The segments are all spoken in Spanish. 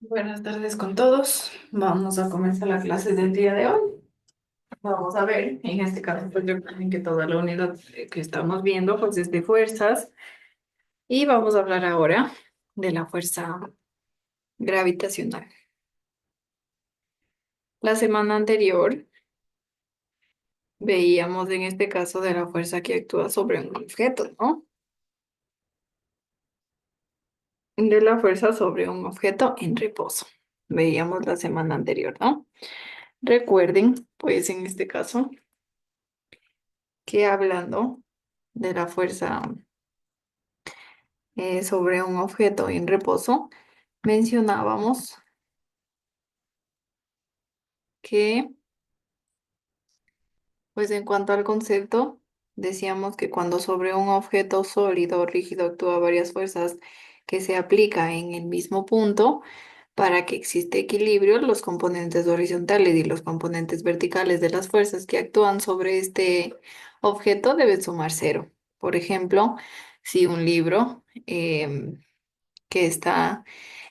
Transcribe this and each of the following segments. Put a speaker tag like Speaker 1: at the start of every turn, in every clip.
Speaker 1: Buenas tardes con todos. Vamos a comenzar la clase del día de hoy. Vamos a ver, en este caso, pues recuerden que toda la unidad que estamos viendo, pues es de fuerzas. Y vamos a hablar ahora de la fuerza gravitacional. La semana anterior veíamos en este caso de la fuerza que actúa sobre un objeto, ¿no? De la fuerza sobre un objeto en reposo. Veíamos la semana anterior, ¿no? Recuerden, pues en este caso, que hablando de la fuerza sobre un objeto en reposo, mencionábamos que, pues en cuanto al concepto, decíamos que cuando sobre un objeto sólido o rígido actúa varias fuerzas que se aplica en el mismo punto, para que existe equilibrio, los componentes horizontales y los componentes verticales de las fuerzas que actúan sobre este objeto deben sumar cero. Por ejemplo, si un libro que está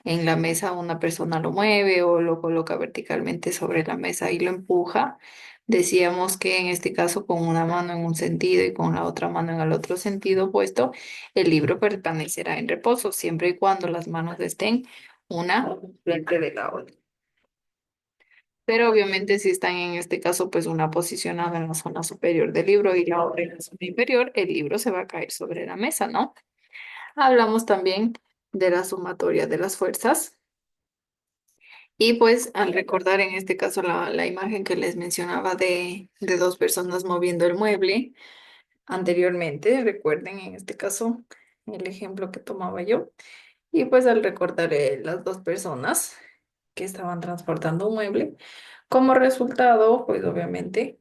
Speaker 1: en la mesa, una persona lo mueve o lo coloca verticalmente sobre la mesa y lo empuja. Decíamos que en este caso con una mano en un sentido y con la otra mano en el otro sentido opuesto, el libro permanecerá en reposo siempre y cuando las manos estén una frente de la otra. Pero obviamente si están en este caso pues una posicionada en la zona superior del libro y la otra en la zona inferior, el libro se va a caer sobre la mesa, ¿no? Hablamos también de la sumatoria de las fuerzas. Y pues al recordar en este caso la imagen que les mencionaba de dos personas moviendo el mueble anteriormente, recuerden en este caso el ejemplo que tomaba yo. Y pues al recordar las dos personas que estaban transportando un mueble, como resultado, pues obviamente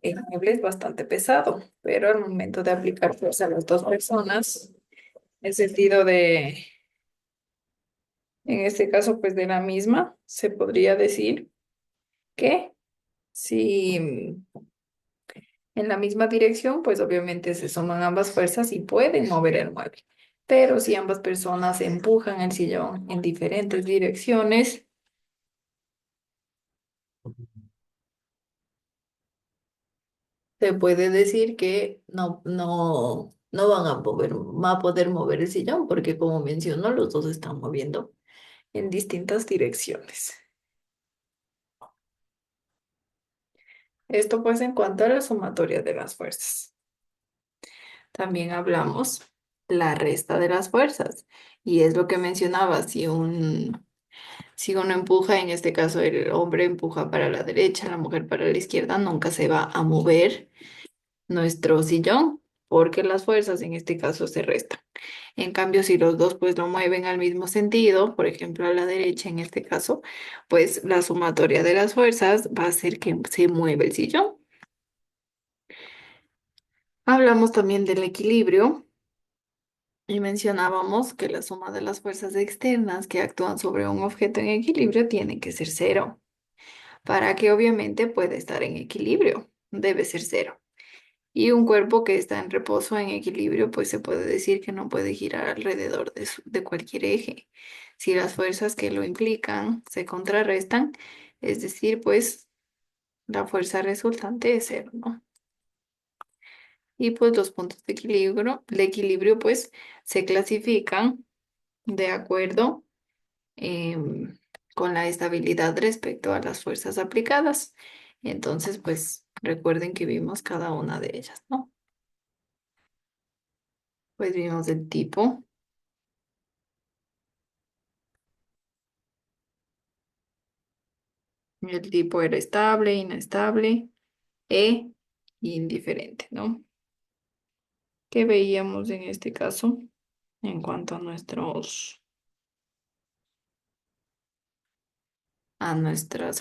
Speaker 1: el mueble es bastante pesado, pero al momento de aplicar fuerza a las dos personas, el sentido en este caso, pues de la misma, se podría decir que si en la misma dirección, pues obviamente se suman ambas fuerzas y pueden mover el mueble. Pero si ambas personas empujan el sillón en diferentes direcciones, se puede decir que no van a va a poder mover el sillón porque como mencionó, los dos están moviendo en distintas direcciones. Esto pues en cuanto a la sumatoria de las fuerzas. También hablamos la resta de las fuerzas y es lo que mencionaba, si uno empuja, en este caso el hombre empuja para la derecha, la mujer para la izquierda, nunca se va a mover nuestro sillón porque las fuerzas en este caso se restan. En cambio, si los dos pues lo mueven al mismo sentido, por ejemplo a la derecha en este caso, pues la sumatoria de las fuerzas va a hacer que se mueva el sillón. Hablamos también del equilibrio y mencionábamos que la suma de las fuerzas externas que actúan sobre un objeto en equilibrio tiene que ser cero. Para que obviamente pueda estar en equilibrio, debe ser cero. Y un cuerpo que está en reposo, en equilibrio, pues se puede decir que no puede girar alrededor de cualquier eje. Si las fuerzas que lo implican se contrarrestan, es decir, pues la fuerza resultante es cero, ¿no? Y pues los puntos de equilibrio pues se clasifican de acuerdo em, con la estabilidad respecto a las fuerzas aplicadas. Entonces, pues recuerden que vimos cada una de ellas, ¿no? Pues vimos el tipo, el tipo era estable, inestable e indiferente, ¿no? ¿Qué veíamos en este caso en cuanto a nuestras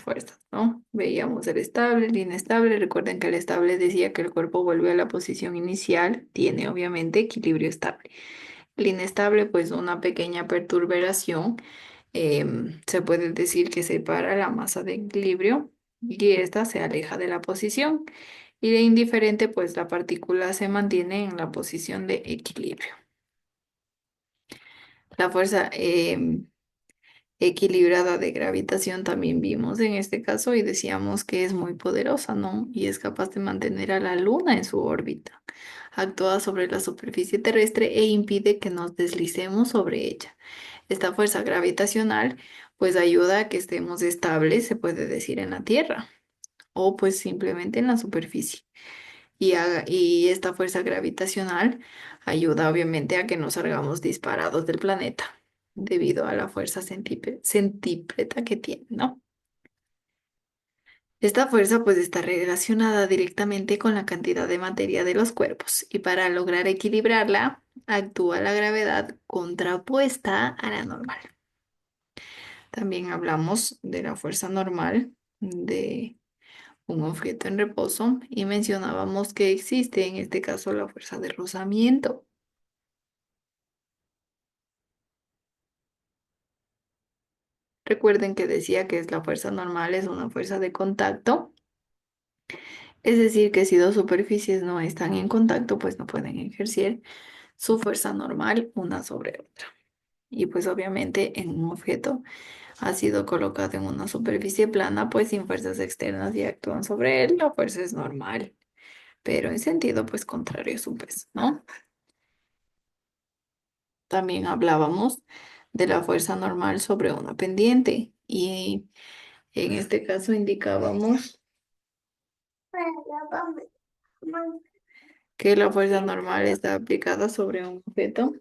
Speaker 1: fuerzas, ¿no? Veíamos el estable, el inestable. Recuerden que el estable decía que el cuerpo vuelve a la posición inicial, tiene obviamente equilibrio estable. El inestable, pues una pequeña perturbación, se puede decir que separa la masa de equilibrio y ésta se aleja de la posición. Y de indiferente, pues la partícula se mantiene en la posición de equilibrio. La fuerza equilibrada de gravitación también vimos en este caso y decíamos que es muy poderosa, ¿no? Y es capaz de mantener a la Luna en su órbita. Actúa sobre la superficie terrestre e impide que nos deslicemos sobre ella. Esta fuerza gravitacional pues ayuda a que estemos estables, se puede decir, en la Tierra o pues simplemente en la superficie. Y esta fuerza gravitacional ayuda obviamente a que no salgamos disparados del planeta debido a la fuerza centípeta que tiene, ¿no? Esta fuerza pues está relacionada directamente con la cantidad de materia de los cuerpos y para lograr equilibrarla actúa la gravedad contrapuesta a la normal. También hablamos de la fuerza normal de un objeto en reposo y mencionábamos que existe en este caso la fuerza de rozamiento. Recuerden que decía que es la fuerza normal, es una fuerza de contacto, es decir, que si dos superficies no están en contacto, pues no pueden ejercer su fuerza normal una sobre otra. Y pues obviamente en un objeto ha sido colocado en una superficie plana, pues sin fuerzas externas y actúan sobre él, la fuerza es normal, pero en sentido pues contrario a su peso, ¿no? También hablábamos de la fuerza normal sobre una pendiente y en este caso indicábamos que la fuerza normal está aplicada sobre un objeto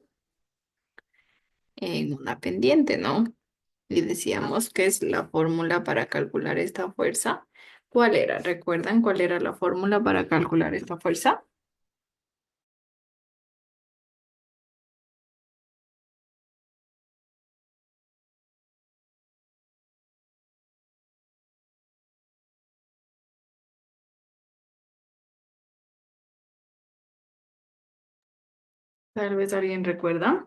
Speaker 1: en una pendiente, ¿no? Y decíamos que es la fórmula para calcular esta fuerza. ¿Cuál era? ¿Recuerdan cuál era la fórmula para calcular esta fuerza? Tal vez alguien recuerda.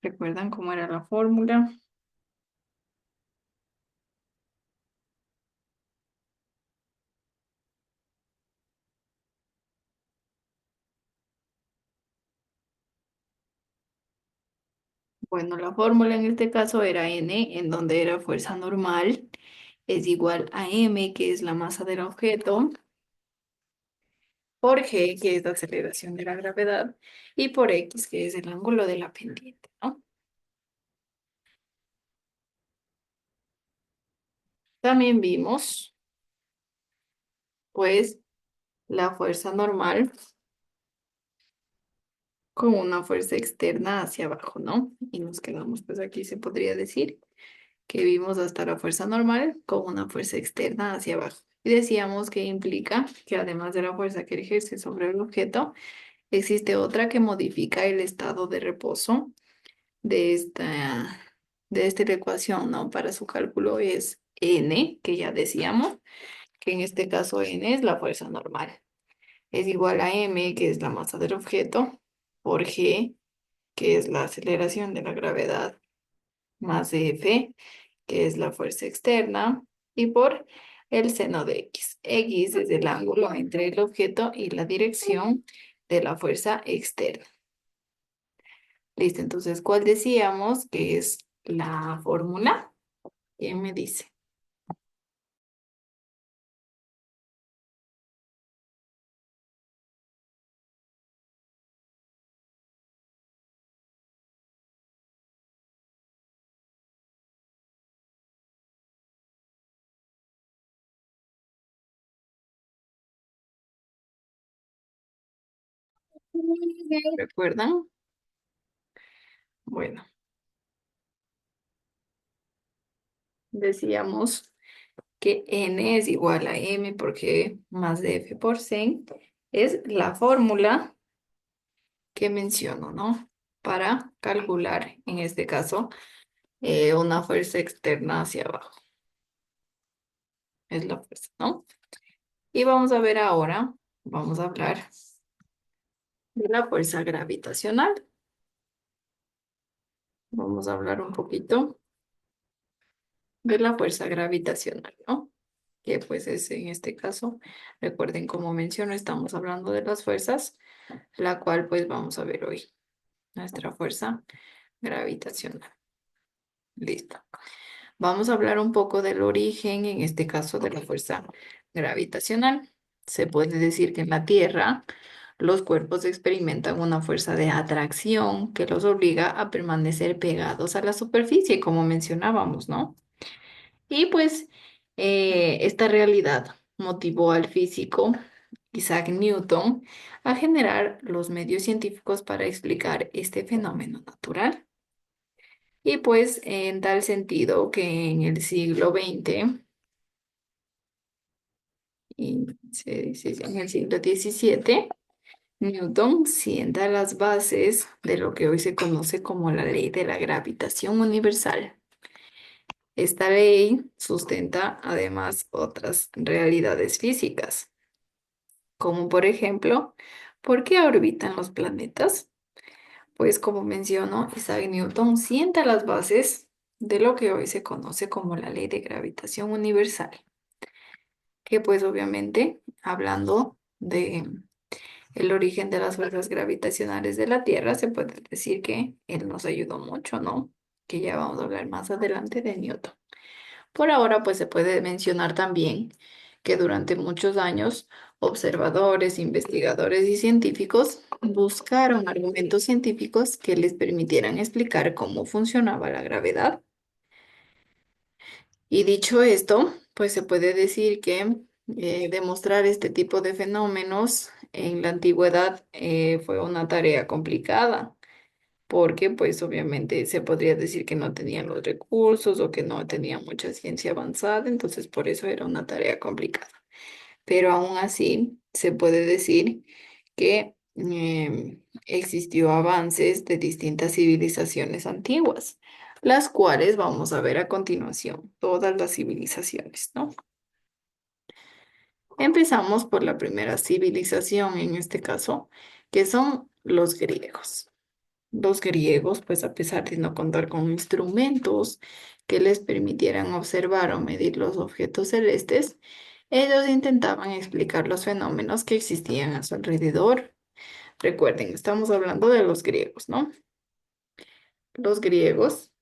Speaker 1: ¿Recuerdan cómo era la fórmula? Bueno, la fórmula en este caso era N, en donde era fuerza normal, es igual a M, que es la masa del objeto, por G, que es la aceleración de la gravedad, y por X, que es el ángulo de la pendiente, ¿no? También vimos, pues, la fuerza normal con una fuerza externa hacia abajo, ¿no? Y nos quedamos, pues aquí se podría decir que vimos hasta la fuerza normal con una fuerza externa hacia abajo. Y decíamos que implica que además de la fuerza que ejerce sobre el objeto, existe otra que modifica el estado de reposo de esta ecuación, ¿no? Para su cálculo es N, que ya decíamos, que en este caso N es la fuerza normal. Es igual a M, que es la masa del objeto, por G, que es la aceleración de la gravedad, más F, que es la fuerza externa, y por el seno de X. X es el ángulo entre el objeto y la dirección de la fuerza externa. Listo, entonces, ¿cuál decíamos que es la fórmula? ¿Quién me dice? ¿Recuerdan? Bueno, decíamos que N es igual a M porque más de F por C es la fórmula que menciono, ¿no? Para calcular, en este caso, una fuerza externa hacia abajo. Es la fuerza, ¿no? Y vamos a ver ahora, vamos a hablar de la fuerza gravitacional. Vamos a hablar un poquito de la fuerza gravitacional, ¿no? Que pues es en este caso, recuerden como menciono, estamos hablando de las fuerzas, la cual pues vamos a ver hoy, nuestra fuerza gravitacional. Listo. Vamos a hablar un poco del origen, en este caso de la fuerza gravitacional. Se puede decir que en la Tierra los cuerpos experimentan una fuerza de atracción que los obliga a permanecer pegados a la superficie, como mencionábamos, ¿no? Y pues esta realidad motivó al físico Isaac Newton a generar los medios científicos para explicar este fenómeno natural. Y pues en tal sentido que en el siglo XX, y se dice en el siglo XVII, Newton sienta las bases de lo que hoy se conoce como la ley de la gravitación universal. Esta ley sustenta además otras realidades físicas, como por ejemplo, ¿por qué orbitan los planetas? Pues como mencionó, Isaac Newton sienta las bases de lo que hoy se conoce como la ley de gravitación universal, que pues obviamente hablando de el origen de las fuerzas gravitacionales de la Tierra, se puede decir que él nos ayudó mucho, ¿no? Que ya vamos a hablar más adelante de Newton. Por ahora, pues se puede mencionar también que durante muchos años, observadores, investigadores y científicos buscaron argumentos científicos que les permitieran explicar cómo funcionaba la gravedad. Y dicho esto, pues se puede decir que demostrar este tipo de fenómenos en la antigüedad fue una tarea complicada, porque pues obviamente se podría decir que no tenían los recursos o que no tenían mucha ciencia avanzada, entonces por eso era una tarea complicada. Pero aún así se puede decir que existió avances de distintas civilizaciones antiguas, las cuales vamos a ver a continuación, todas las civilizaciones, ¿no? Empezamos por la primera civilización, en este caso, que son los griegos. Los griegos, pues a pesar de no contar con instrumentos que les permitieran observar o medir los objetos celestes, ellos intentaban explicar los fenómenos que existían a su alrededor. Recuerden, estamos hablando de los griegos, ¿no? Los griegos,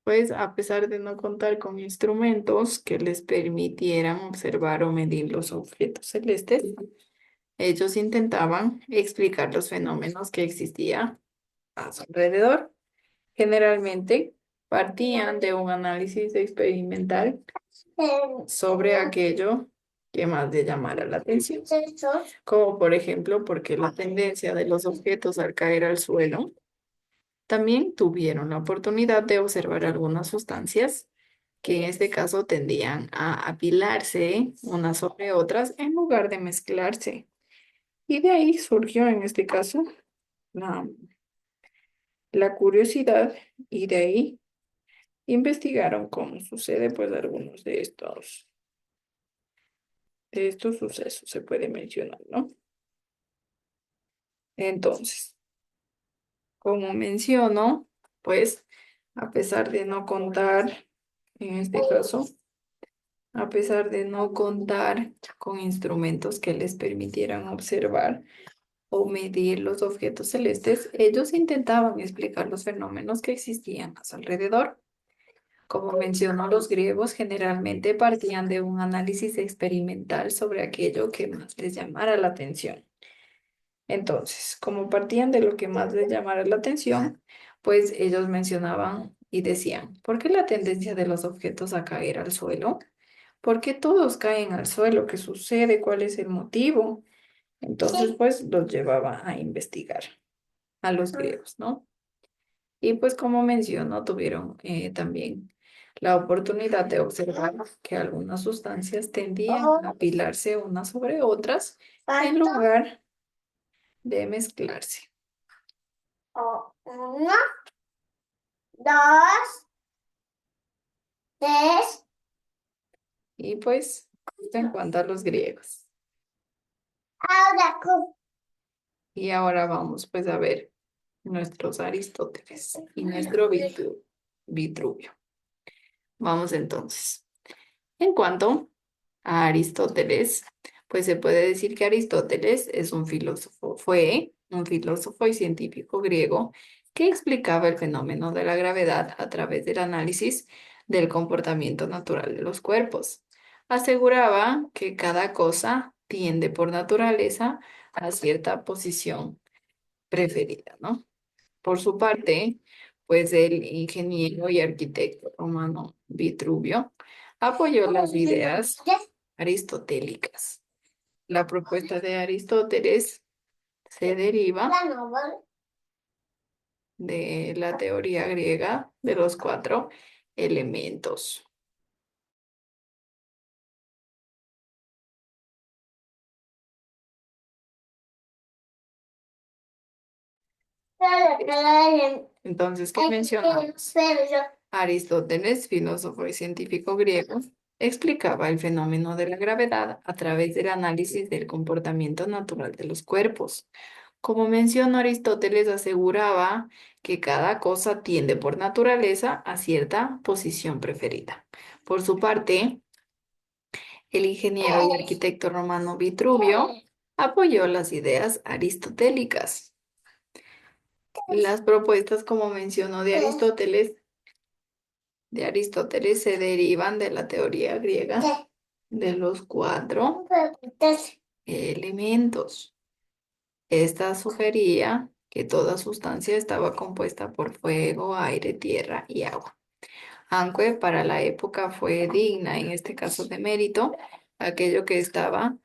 Speaker 1: pues a pesar de no contar con instrumentos que les permitieran observar o medir los objetos celestes, ellos intentaban explicar los fenómenos que existían a su alrededor. Generalmente partían de un análisis experimental sobre aquello que más le llamara la atención, como por ejemplo, porque la tendencia de los objetos al caer al suelo. También tuvieron la oportunidad de observar algunas sustancias que en este caso tendían a apilarse unas sobre otras en lugar de mezclarse. Y de ahí surgió en este caso la, la curiosidad y de ahí investigaron cómo sucede pues algunos de estos sucesos, se puede mencionar, ¿no? Entonces, como menciono, pues a pesar de no contar, en este caso, a pesar de no contar con instrumentos que les permitieran observar o medir los objetos celestes, ellos intentaban explicar los fenómenos que existían a su alrededor. Como mencionó, los griegos generalmente partían de un análisis experimental sobre aquello que más les llamara la atención. Entonces, como partían de lo que más les llamara la atención, pues ellos mencionaban y decían, ¿por qué la tendencia de los objetos a caer al suelo? ¿Por qué todos caen al suelo? ¿Qué sucede? ¿Cuál es el motivo? Entonces, pues los llevaba a investigar a los griegos, ¿no? Y pues como menciono, tuvieron también la oportunidad de observar que algunas sustancias tendían a apilarse unas sobre otras en lugar de mezclarse. Uno, dos, tres. Y pues, esto en cuanto a los griegos. Ahora, y ahora vamos pues a ver nuestros Aristóteles y nuestro Vitruvio. Vamos entonces. En cuanto a Aristóteles, pues se puede decir que Aristóteles es un filósofo, fue un filósofo y científico griego que explicaba el fenómeno de la gravedad a través del análisis del comportamiento natural de los cuerpos. Aseguraba que cada cosa tiende por naturaleza a cierta posición preferida, ¿no? Por su parte, pues el ingeniero y arquitecto romano Vitruvio apoyó las ideas aristotélicas. La propuesta de Aristóteles se deriva de la teoría griega de los cuatro elementos. Entonces, ¿qué mencionamos? Aristóteles, filósofo y científico griego, explicaba el fenómeno de la gravedad a través del análisis del comportamiento natural de los cuerpos. Como mencionó Aristóteles, aseguraba que cada cosa tiende por naturaleza a cierta posición preferida. Por su parte, el ingeniero y arquitecto romano Vitruvio apoyó las ideas aristotélicas. Las propuestas, como mencionó de Aristóteles se derivan de la teoría griega de los cuatro elementos. Esta sugería que toda sustancia estaba compuesta por fuego, aire, tierra y agua. Aunque para la época fue digna, en este caso de mérito, aquello que estaba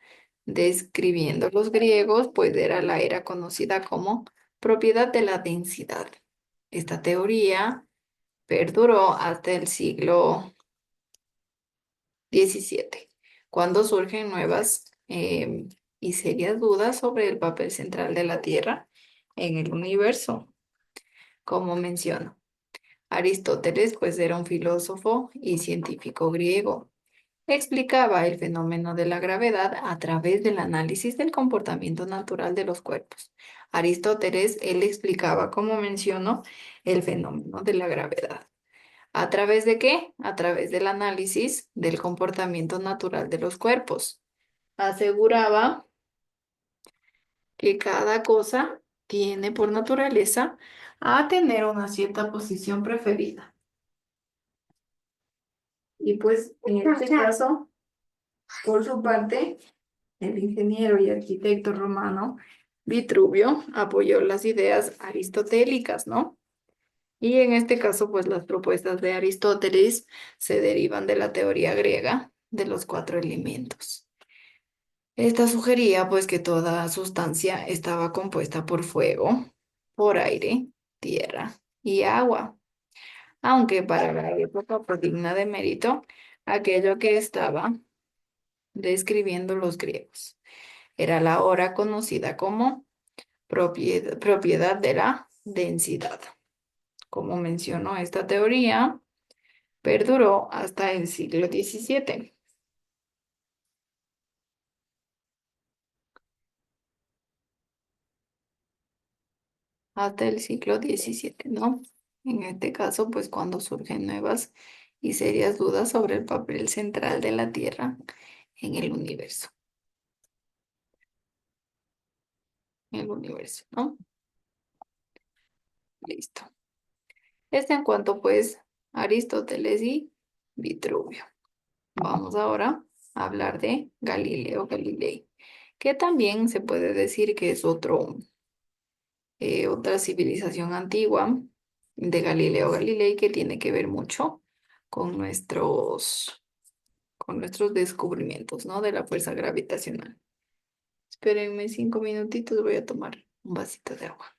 Speaker 1: describiendo los griegos, pues era la era conocida como propiedad de la densidad. Esta teoría perduró hasta el siglo XVII, cuando surgen nuevas y serias dudas sobre el papel central de la Tierra en el universo. Como menciono, Aristóteles pues era un filósofo y científico griego. Explicaba el fenómeno de la gravedad a través del análisis del comportamiento natural de los cuerpos. Aristóteles, él explicaba, como menciono, el fenómeno de la gravedad. ¿A través de qué? A través del análisis del comportamiento natural de los cuerpos. Aseguraba que cada cosa tiene por naturaleza a tener una cierta posición preferida. Y pues en este caso, por su parte, el ingeniero y arquitecto romano Vitruvio apoyó las ideas aristotélicas, ¿no? Y en este caso, pues las propuestas de Aristóteles se derivan de la teoría griega de los cuatro elementos. Esta sugería pues que toda sustancia estaba compuesta por fuego, por aire, tierra y agua, aunque para la época fue digna de mérito aquello que estaba describiendo los griegos. Era la hora conocida como propiedad de la densidad. Como mencionó esta teoría, perduró hasta el siglo XVII. Hasta el siglo XVII, ¿no? En este caso, pues cuando surgen nuevas y serias dudas sobre el papel central de la Tierra en el universo, ¿no? Listo. En cuanto, pues, Aristóteles y Vitruvio. Vamos ahora a hablar de Galileo Galilei, que también se puede decir que es otra civilización antigua de Galileo Galilei que tiene que ver mucho con con nuestros descubrimientos, ¿no? De la fuerza gravitacional. Espérenme 5 minutitos, voy a tomar un vasito de agua.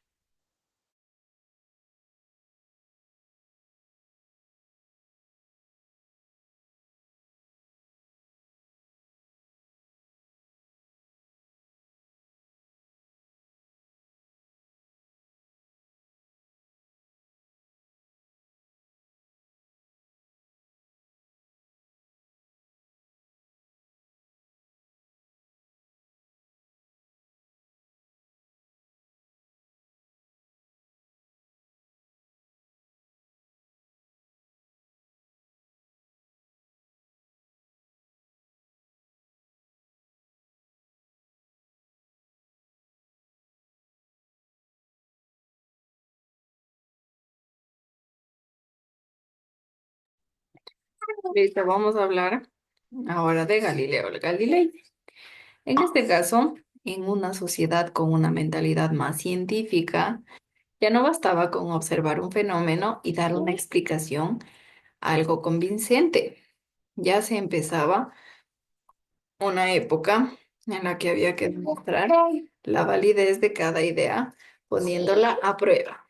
Speaker 1: Listo, vamos a hablar ahora de Galileo Galilei. En este caso, en una sociedad con una mentalidad más científica, ya no bastaba con observar un fenómeno y dar una explicación algo convincente. Ya se empezaba una época en la que había que demostrar la validez de cada idea poniéndola a prueba.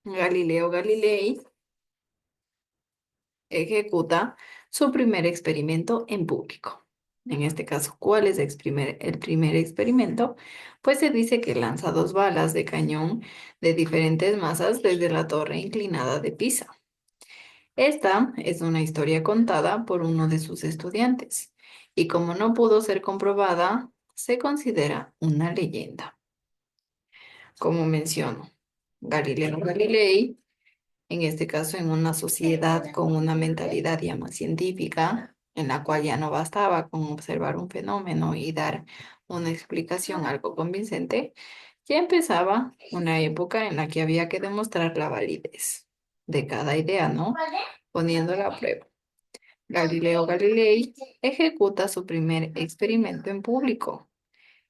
Speaker 1: Galileo Galilei ejecuta su primer experimento en público. En este caso, ¿cuál es el primer experimento? Pues se dice que lanza dos balas de cañón de diferentes masas desde la torre inclinada de Pisa. Esta es una historia contada por uno de sus estudiantes y como no pudo ser comprobada, se considera una leyenda. Como menciono, Galileo Galilei, en este caso en una sociedad con una mentalidad ya más científica, en la cual ya no bastaba con observar un fenómeno y dar una explicación algo convincente, ya empezaba una época en la que había que demostrar la validez de cada idea, ¿no? Poniéndola a prueba. Galileo Galilei ejecuta su primer experimento en público.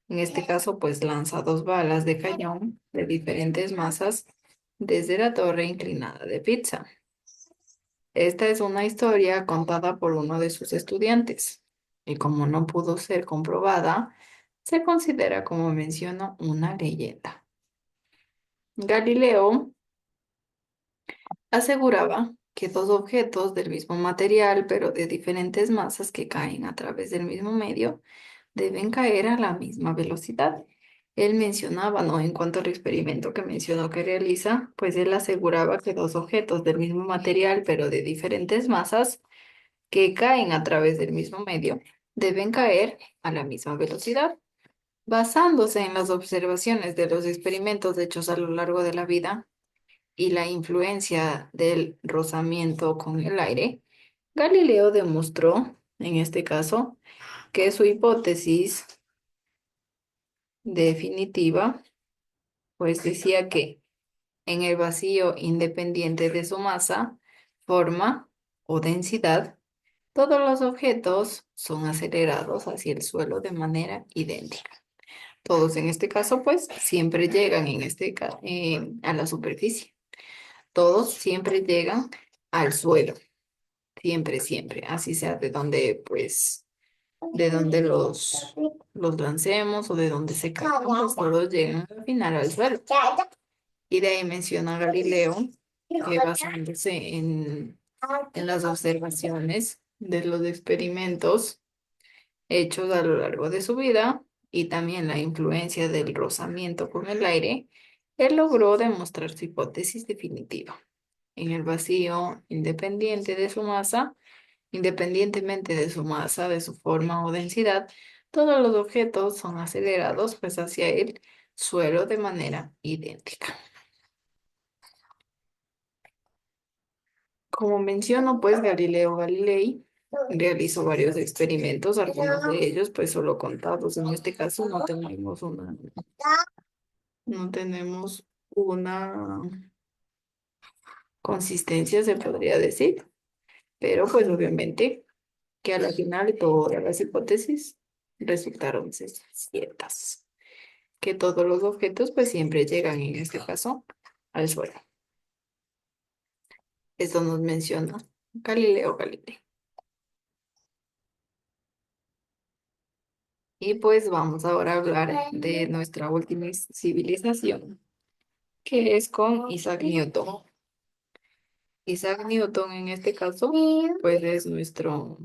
Speaker 1: En este caso, pues lanza dos balas de cañón de diferentes masas desde la torre inclinada de Pisa. Esta es una historia contada por uno de sus estudiantes y como no pudo ser comprobada, se considera, como menciono, una leyenda. Galileo aseguraba que dos objetos del mismo material, pero de diferentes masas que caen a través del mismo medio, deben caer a la misma velocidad. Él mencionaba, ¿no? En cuanto al experimento que mencionó que realiza, pues él aseguraba que dos objetos del mismo material, pero de diferentes masas, que caen a través del mismo medio, deben caer a la misma velocidad. Basándose en las observaciones de los experimentos hechos a lo largo de la vida y la influencia del rozamiento con el aire, Galileo demostró, en este caso, que su hipótesis definitiva, pues decía que en el vacío independiente de su masa, forma o densidad, todos los objetos son acelerados hacia el suelo de manera idéntica. Todos en este caso, pues, siempre llegan a la superficie. Todos siempre llegan al suelo. Siempre, siempre. Así sea de donde, pues, de donde los lancemos o de donde se caigan, pues todos llegan al final al suelo. Y de ahí menciona Galileo que basándose en las observaciones de los experimentos hechos a lo largo de su vida y también la influencia del rozamiento con el aire, él logró demostrar su hipótesis definitiva. En el vacío independiente de su masa, independientemente de su masa, de su forma o densidad, todos los objetos son acelerados pues hacia el suelo de manera idéntica. Como menciono, pues Galileo Galilei realizó varios experimentos, algunos de ellos pues solo contados. En este caso no tenemos una consistencia, se podría decir, pero pues obviamente que a la final todas las hipótesis resultaron ser ciertas, que todos los objetos pues siempre llegan en este caso al suelo. Esto nos menciona Galileo Galilei. Y pues vamos ahora a hablar de nuestra última civilización, que es con Isaac Newton. Isaac Newton en este caso, pues es nuestro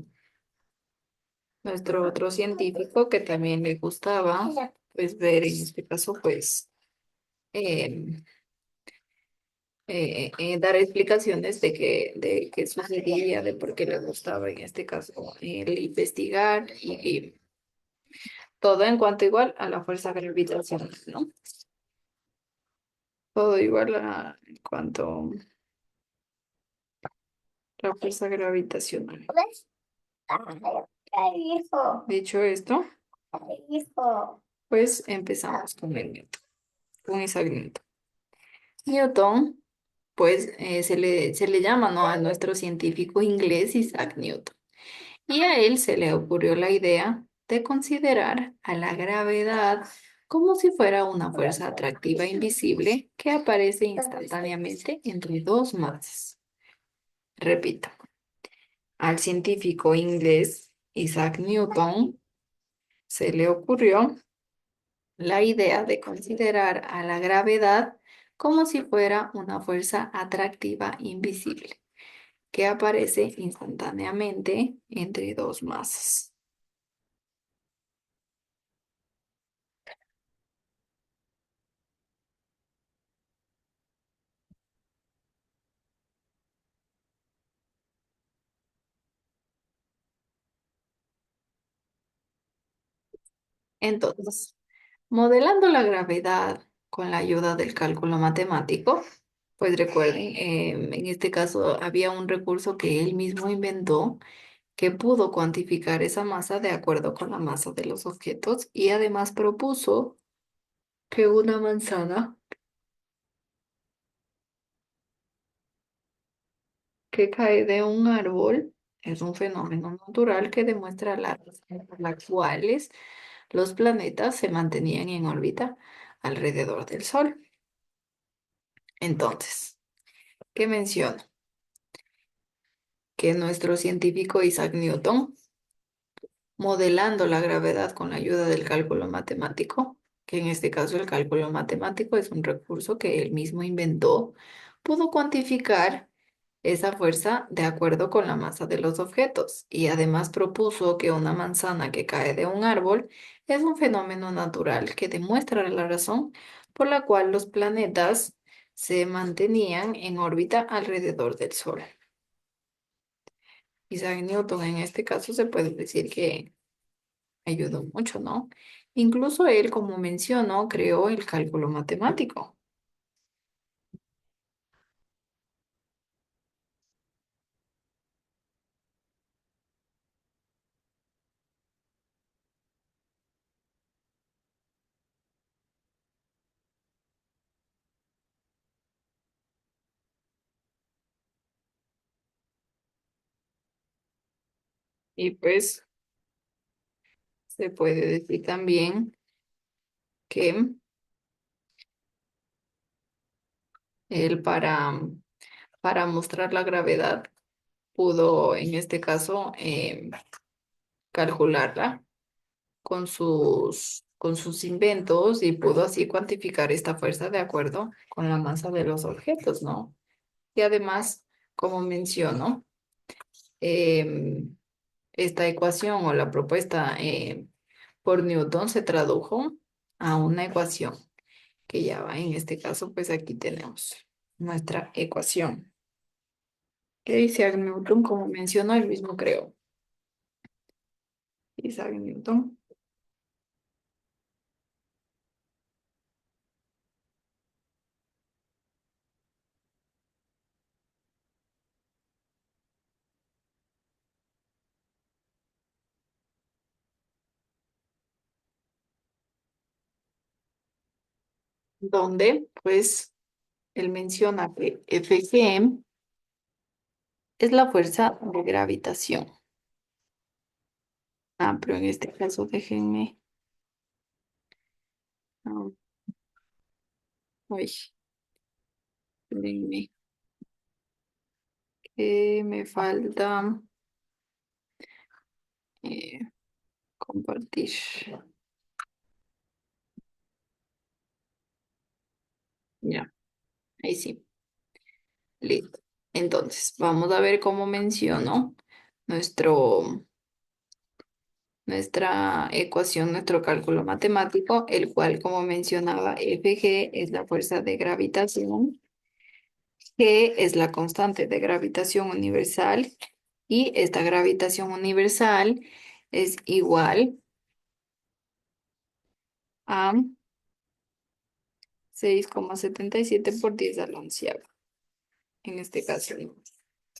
Speaker 1: otro científico que también le gustaba, pues ver en este caso, pues eh, dar explicaciones de qué sucedía, de por qué le gustaba en este caso el investigar y todo en cuanto igual a la fuerza gravitacional, ¿no? Todo igual en cuanto a la fuerza gravitacional. Dicho esto, pues empezamos con Isaac Newton. Newton pues se le llama, ¿no?, a nuestro científico inglés Isaac Newton. Y a él se le ocurrió la idea de considerar a la gravedad como si fuera una fuerza atractiva invisible que aparece instantáneamente entre dos masas. Repito, al científico inglés Isaac Newton se le ocurrió la idea de considerar a la gravedad como si fuera una fuerza atractiva invisible que aparece instantáneamente entre dos masas. Entonces, modelando la gravedad con la ayuda del cálculo matemático, pues recuerden, en este caso había un recurso que él mismo inventó que pudo cuantificar esa masa de acuerdo con la masa de los objetos y además propuso que una manzana que cae de un árbol es un fenómeno natural que demuestra las razones por las cuales los planetas se mantenían en órbita alrededor del Sol. Entonces, ¿qué menciono? Que nuestro científico Isaac Newton, modelando la gravedad con la ayuda del cálculo matemático, que en este caso el cálculo matemático es un recurso que él mismo inventó, pudo cuantificar esa fuerza de acuerdo con la masa de los objetos y además propuso que una manzana que cae de un árbol es un fenómeno natural que demuestra la razón por la cual los planetas se mantenían en órbita alrededor del Sol. Isaac Newton en este caso se puede decir que ayudó mucho, ¿no? Incluso él, como mencionó, creó el cálculo matemático. Y pues se puede decir también que él para mostrar la gravedad pudo, en este caso, calcularla con sus inventos y pudo así cuantificar esta fuerza de acuerdo con la masa de los objetos, ¿no? Y además, como menciono, em, esta ecuación o la propuesta por Newton se tradujo a una ecuación que ya va, en este caso, pues aquí tenemos nuestra ecuación que Isaac Newton, como mencionó, él mismo creó. Isaac Newton, donde pues él menciona que Fg es la fuerza de gravitación. Ah, pero en este caso déjenme, ah, uy, espérenme, que me falta eh, compartir. Ya, ahí sí, listo. Entonces, vamos a ver cómo menciono nuestro, nuestra ecuación, nuestro cálculo matemático, el cual, como mencionaba, Fg es la fuerza de gravitación, G es la constante de gravitación universal y esta gravitación universal es igual a 6,77 por 10 al onceavo. En este caso,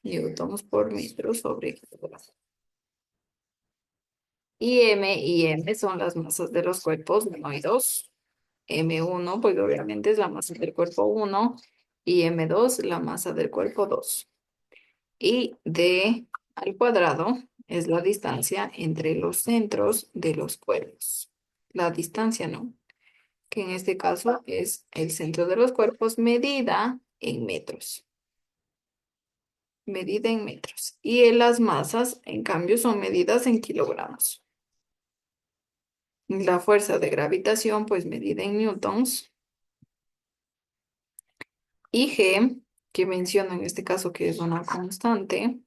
Speaker 1: newtons por metro sobre kilogramo. Y M son las masas de los cuerpos 1 y 2. M1, pues obviamente es la masa del cuerpo 1 y m2 la masa del cuerpo 2. Y d al cuadrado es la distancia entre los centros de los cuerpos. La distancia, ¿no? Que en este caso es el centro de los cuerpos medida en metros. Medida en metros. Y en las masas, en cambio, son medidas en kilogramos. La fuerza de gravitación, pues medida en newtons. Y G, que menciono en este caso que es una constante,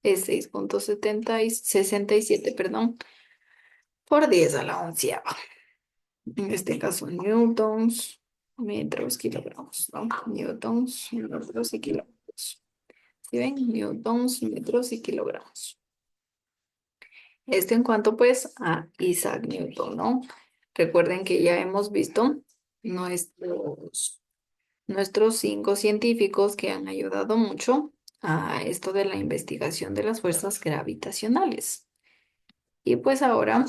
Speaker 1: es 6,67, perdón, por 10 a la onceava. En este caso, newtons, metros, kilogramos, ¿no? Newtons, metros y kilogramos. ¿Sí ven? Newtons, metros y kilogramos. Esto en cuanto pues a Isaac Newton, ¿no? Recuerden que ya hemos visto nuestros 5 científicos que han ayudado mucho a esto de la investigación de las fuerzas gravitacionales. Y pues ahora,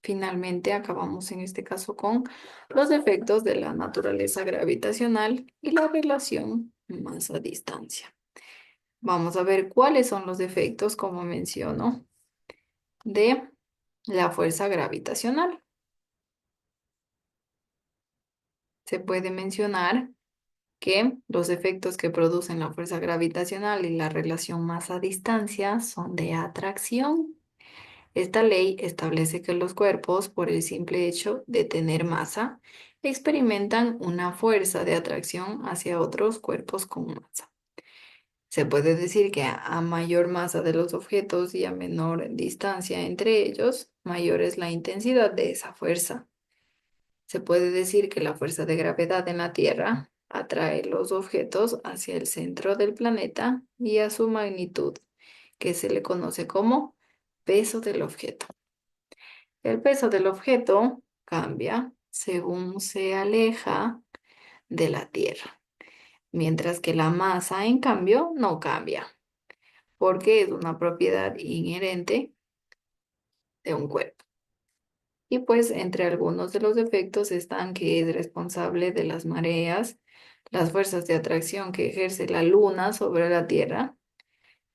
Speaker 1: finalmente, acabamos en este caso con los efectos de la naturaleza gravitacional y la relación masa-distancia. Vamos a ver cuáles son los efectos, como menciono, de la fuerza gravitacional. Se puede mencionar que los efectos que producen la fuerza gravitacional y la relación masa-distancia son de atracción. Esta ley establece que los cuerpos, por el simple hecho de tener masa, experimentan una fuerza de atracción hacia otros cuerpos con masa. Se puede decir que a mayor masa de los objetos y a menor distancia entre ellos, mayor es la intensidad de esa fuerza. Se puede decir que la fuerza de gravedad en la Tierra atrae los objetos hacia el centro del planeta y a su magnitud, que se le conoce como peso del objeto. El peso del objeto cambia según se aleja de la Tierra, mientras que la masa, en cambio, no cambia, porque es una propiedad inherente de un cuerpo. Y pues entre algunos de los efectos están que es responsable de las mareas, las fuerzas de atracción que ejerce la Luna sobre la Tierra,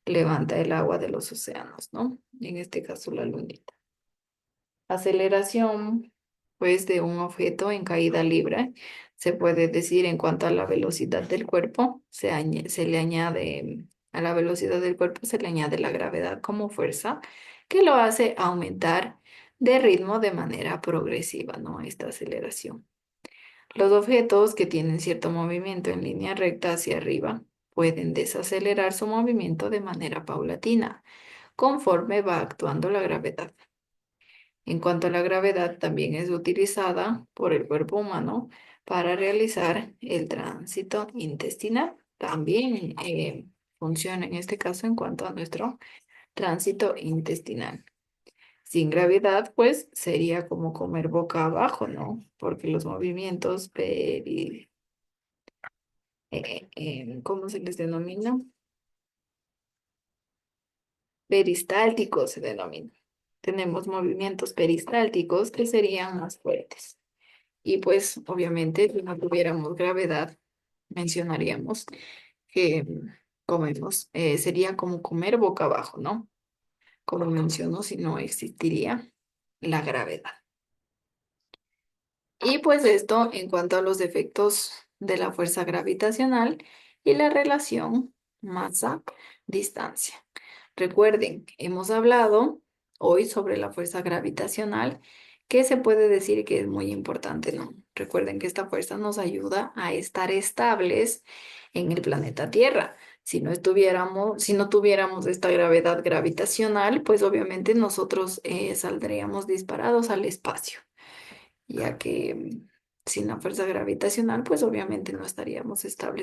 Speaker 1: levanta el agua de los océanos, ¿no? En este caso la lunita. Aceleración, pues, de un objeto en caída libre. Se puede decir en cuanto a la velocidad del cuerpo, se le añade, a la velocidad del cuerpo se le añade la gravedad como fuerza, que lo hace aumentar de ritmo de manera progresiva, ¿no? Esta aceleración. Los objetos que tienen cierto movimiento en línea recta hacia arriba pueden desacelerar su movimiento de manera paulatina, conforme va actuando la gravedad. En cuanto a la gravedad, también es utilizada por el cuerpo humano para realizar el tránsito intestinal. También funciona en este caso en cuanto a nuestro tránsito intestinal. Sin gravedad, pues sería como comer boca abajo, ¿no? Porque los movimientos ¿cómo se les denomina? Peristálticos se denomina. Tenemos movimientos peristálticos que serían más fuertes. Y pues obviamente si no tuviéramos gravedad, mencionaríamos que comemos, sería como comer boca abajo, ¿no? Como menciono, si no existiría la gravedad. Y pues esto en cuanto a los efectos de la fuerza gravitacional y la relación masa-distancia. Recuerden, hemos hablado hoy sobre la fuerza gravitacional, que se puede decir que es muy importante, ¿no? Recuerden que esta fuerza nos ayuda a estar estables en el planeta Tierra. Si no tuviéramos esta gravedad gravitacional, pues obviamente nosotros saldríamos disparados al espacio, ya que sin la fuerza gravitacional, pues obviamente no estaríamos estables